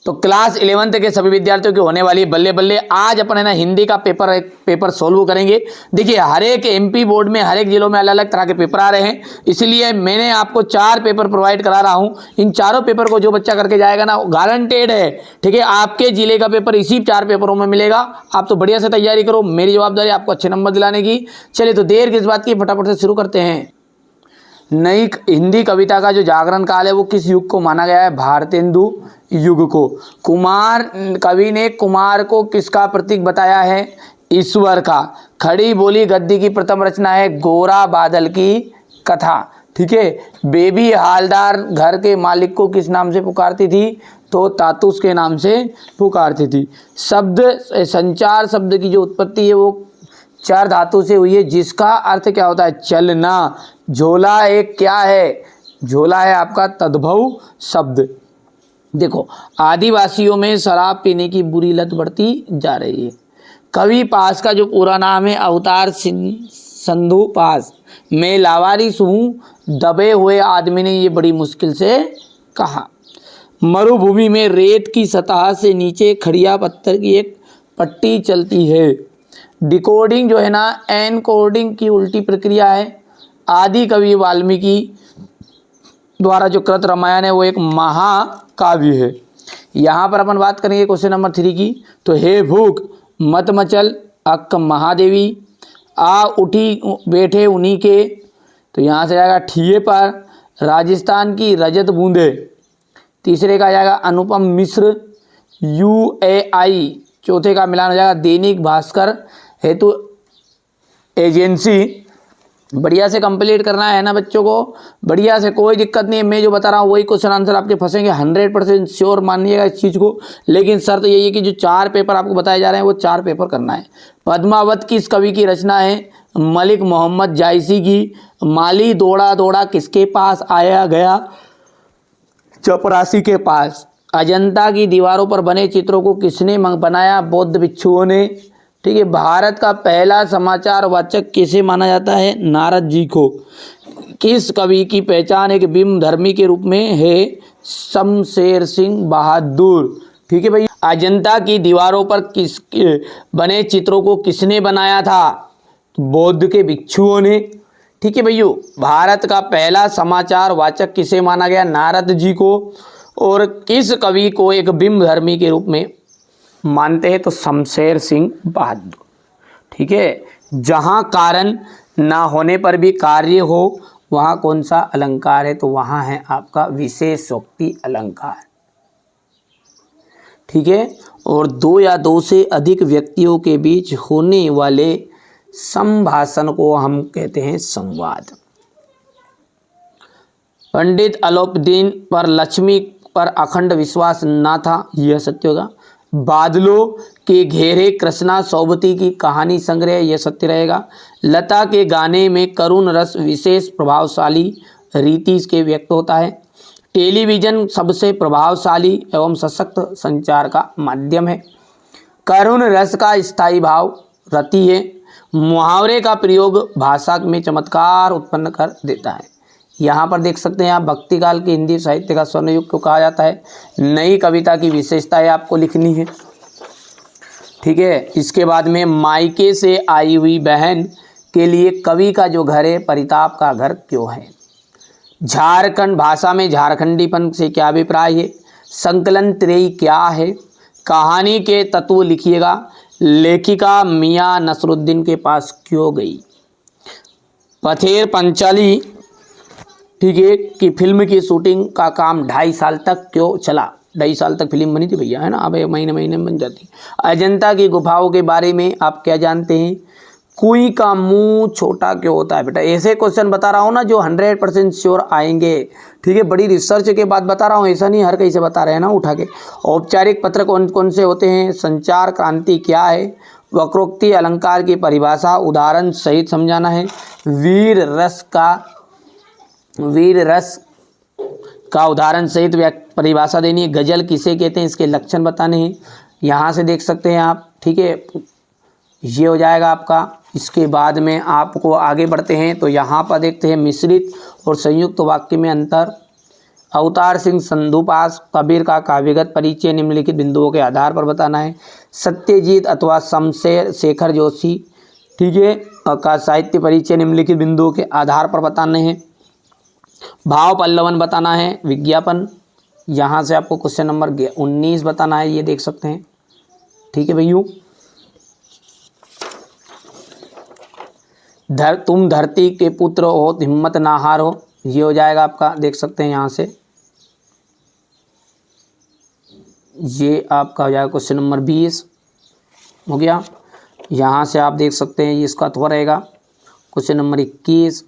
तो class 11th के सभी विद्यार्थियों की होने वाली बल्ले बल्ले। आज अपन है ना हिंदी का पेपर सोल्व करेंगे। देखिए हर एक एमपी बोर्ड में हर एक जिलों में अलग अलग तरह के पेपर आ रहे हैं, इसलिए मैंने आपको 4 पेपर प्रोवाइड करा रहा हूं। इन चारों पेपर को जो बच्चा करके जाएगा ना गारंटेड है, ठीक है, आपके जिले का पेपर इसी 4 पेपरों में मिलेगा। आप तो बढ़िया से तैयारी करो, मेरी जवाबदारी आपको अच्छे नंबर दिलाने की। चलिए तो देर किस बात की, फटाफट से शुरू करते हैं। नई हिंदी कविता का जो जागरण काल है वो किस युग को माना गया है? भारतेंदु युग को। कुमार कवि ने कुमार को किसका प्रतीक बताया है? ईश्वर का। खड़ी बोली गद्य की प्रथम रचना है गोरा बादल की कथा, ठीक है। बेबी हालदार घर के मालिक को किस नाम से पुकारती थी? तो तातुस के नाम से पुकारती थी। शब्द संचार शब्द की जो उत्पत्ति है वो 4 धातु से हुई है, जिसका अर्थ क्या होता है? चलना। झोला एक क्या है? झोला है आपका तद्भव शब्द। देखो आदिवासियों में शराब पीने की बुरी लत बढ़ती जा रही है। कवि पास का जो पूरा नाम है अवतार संधु पास। मैं लावारिस हूँ दबे हुए आदमी ने ये बड़ी मुश्किल से कहा। मरुभूमि में रेत की सतह से नीचे खड़िया पत्थर की एक पट्टी चलती है। डिकोडिंग जो है ना एनकोडिंग की उल्टी प्रक्रिया है। आदि कवि वाल्मीकि द्वारा जो कृत रामायण है वो एक महाकाव्य है। यहाँ पर अपन बात करेंगे क्वेश्चन नंबर 3 की। तो हे भूख मत मचल अक्क महादेवी, आ उठी बैठे उन्हीं के। तो यहाँ से जाएगा ठिये पर। राजस्थान की रजत बूंदे। तीसरे का जाएगा अनुपम मिश्र UAI। चौथे का मिलान हो जाएगा दैनिक भास्कर हेतु एजेंसी। बढ़िया से कंप्लीट करना है ना बच्चों को, बढ़िया से, कोई दिक्कत नहीं है। मैं जो बता रहा हूँ वही क्वेश्चन आंसर आपके फंसेंगे, 100% श्योर मानिएगा इस चीज़ को। लेकिन शर्त यही है कि जो 4 पेपर आपको बताए जा रहे हैं वो 4 पेपर करना है। पद्मावत किस कवि की रचना है? मलिक मोहम्मद जायसी की। माली दौड़ा दौड़ा किसके पास आया गया? चपरासी के पास। अजंता की दीवारों पर बने चित्रों को किसने बनाया? बौद्ध भिक्षुओं ने, ठीक है। भारत का पहला समाचार वाचक किसे माना जाता है? नारद जी को। किस कवि की पहचान एक बिंब धर्मी के रूप में है? शमशेर सिंह बहादुर, ठीक है भाई। अजंता की दीवारों पर किस बने चित्रों को किसने बनाया था? बौद्ध के भिक्षुओं ने, ठीक है भैया। भारत का पहला समाचार वाचक किसे माना गया? नारद जी को। और किस कवि को एक बिंब धर्मी के रूप में मानते हैं? तो शमशेर सिंह बहादुर, ठीक है। जहाँ कारण ना होने पर भी कार्य हो वहाँ कौन सा अलंकार है? तो वहाँ है आपका विशेषोक्ति अलंकार, ठीक है। और 2 या 2 से अधिक व्यक्तियों के बीच होने वाले संभाषण को हम कहते हैं संवाद। पंडित अलोपदीन पर लक्ष्मी पर अखंड विश्वास ना था, यह सत्य होगा। बादलों के घेरे कृष्णा सौबती की कहानी संग्रह, यह सत्य रहेगा। लता के गाने में करुण रस विशेष प्रभावशाली रीति के व्यक्त होता है। टेलीविजन सबसे प्रभावशाली एवं सशक्त संचार का माध्यम है। करुण रस का स्थायी भाव रति है। मुहावरे का प्रयोग भाषा में चमत्कार उत्पन्न कर देता है। यहाँ पर देख सकते हैं आप भक्तिकाल के हिंदी साहित्य का स्वर्ण युग को कहा जाता है। नई कविता की विशेषताएं आपको लिखनी है, ठीक है। इसके बाद में मायके से आई हुई बहन के लिए कवि का जो घर है परिताप का घर क्यों है? झारखंड भाषा में झारखंडीपन से क्या अभिप्राय है? संकलन त्रयी क्या है? कहानी के तत्व लिखिएगा। लेखिका मियां नसरुद्दीन के पास क्यों गई? पथेर पंचाली, ठीक है, कि फिल्म की शूटिंग का काम 2.5 साल तक क्यों चला? 2.5 साल तक फिल्म बनी थी भैया, है ना। अब महीने महीने में बन जाती। अजंता की गुफाओं के बारे में आप क्या जानते हैं? कुई का मुंह छोटा क्यों होता है? बेटा ऐसे क्वेश्चन बता रहा हूँ ना जो 100% श्योर आएंगे, ठीक है। बड़ी रिसर्च के बाद बता रहा हूँ, ऐसा नहीं हर कहीं से बता रहे हैं ना उठा के। औपचारिक पत्र कौन कौन से होते हैं? संचार क्रांति क्या है? वक्रोक्ति अलंकार की परिभाषा उदाहरण सहित समझाना है। वीर रस का उदाहरण सहित परिभाषा देनी है। गजल किसे कहते हैं? इसके लक्षण बताने हैं। यहाँ से देख सकते हैं आप, ठीक है, ये हो जाएगा आपका। इसके बाद में आपको आगे बढ़ते हैं तो यहाँ पर देखते हैं मिश्रित और संयुक्त वाक्य में अंतर। अवतार सिंह संधू पास। कबीर का काव्यगत परिचय निम्नलिखित बिंदुओं के आधार पर बताना है। सत्यजीत अथवा शमशेर शेखर जोशी, ठीक है, का साहित्य परिचय निम्नलिखित बिंदुओं के आधार पर बताने हैं। भाव पल्लवन बताना है। विज्ञापन, यहाँ से आपको क्वेश्चन नंबर 19 बताना है, ये देख सकते हैं, ठीक है भैया। तुम धरती के पुत्र हो, हिम्मत ना हारो, ये हो जाएगा आपका, देख सकते हैं यहाँ से, ये आपका हो जाएगा क्वेश्चन नंबर 20 हो गया। यहाँ से आप देख सकते हैं ये इसका अथवा रहेगा क्वेश्चन नंबर 21।